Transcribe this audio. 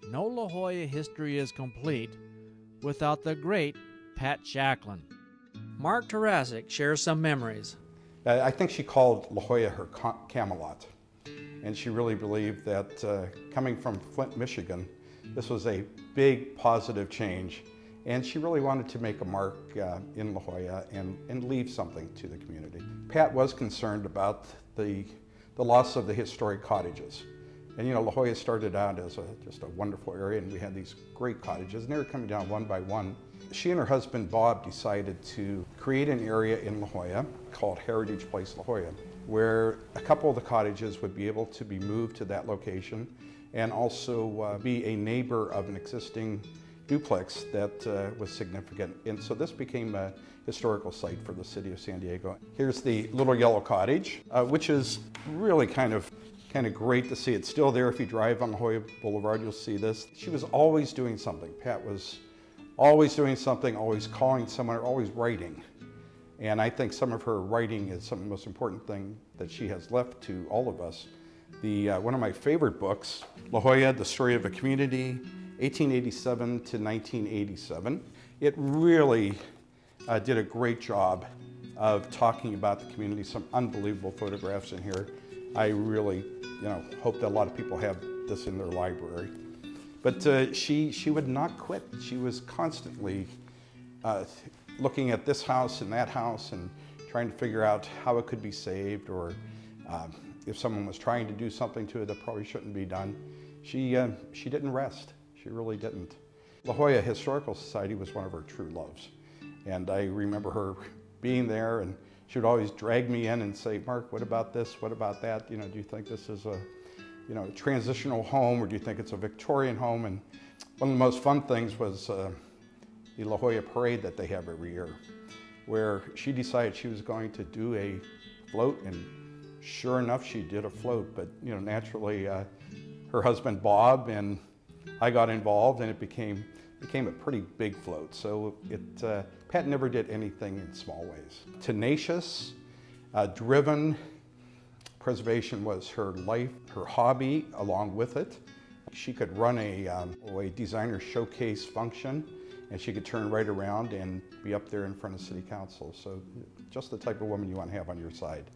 No La Jolla history is complete without the great Pat Schaelchlin. Mark Tarasic shares some memories. I think she called La Jolla her Camelot, and she really believed that coming from Flint, Michigan, this was a big positive change, and she really wanted to make a mark in La Jolla and leave something to the community. Pat was concerned about the loss of the historic cottages. And you know, La Jolla started out as just a wonderful area, and we had these great cottages, and they were coming down one by one. She and her husband Bob decided to create an area in La Jolla called Heritage Place La Jolla, where a couple of the cottages would be able to be moved to that location and also be a neighbor of an existing duplex that was significant. And so this became a historical site for the city of San Diego. Here's the little yellow cottage, which is really kind of great to see. It's still there. If you drive on La Jolla Boulevard, you'll see this. She was always doing something. Pat was always doing something, always calling someone, always writing. And I think some of her writing is some of the most important thing that she has left to all of us. One of my favorite books, La Jolla, The Story of a Community, 1887 to 1987. It really did a great job of talking about the community. Some unbelievable photographs in here. I really, hope that a lot of people have this in their library. But she would not quit. She was constantly looking at this house and that house and trying to figure out how it could be saved, or if someone was trying to do something to it that probably shouldn't be done. She didn't rest. She really didn't. La Jolla Historical Society was one of her true loves. And I remember her being there, and she would always drag me in and say, Mark, what about this? What about that? Do you think this is a transitional home, or do you think it's a Victorian home? And one of the most fun things was the La Jolla parade that they have every year, where she decided she was going to do a float, and sure enough, she did a float. But naturally, her husband Bob and I got involved, and it became a pretty big float. So Pat never did anything in small ways. Tenacious, driven. Preservation was her life, her hobby along with it. She could run a designer showcase function, and she could turn right around and be up there in front of city council. So just the type of woman you want to have on your side.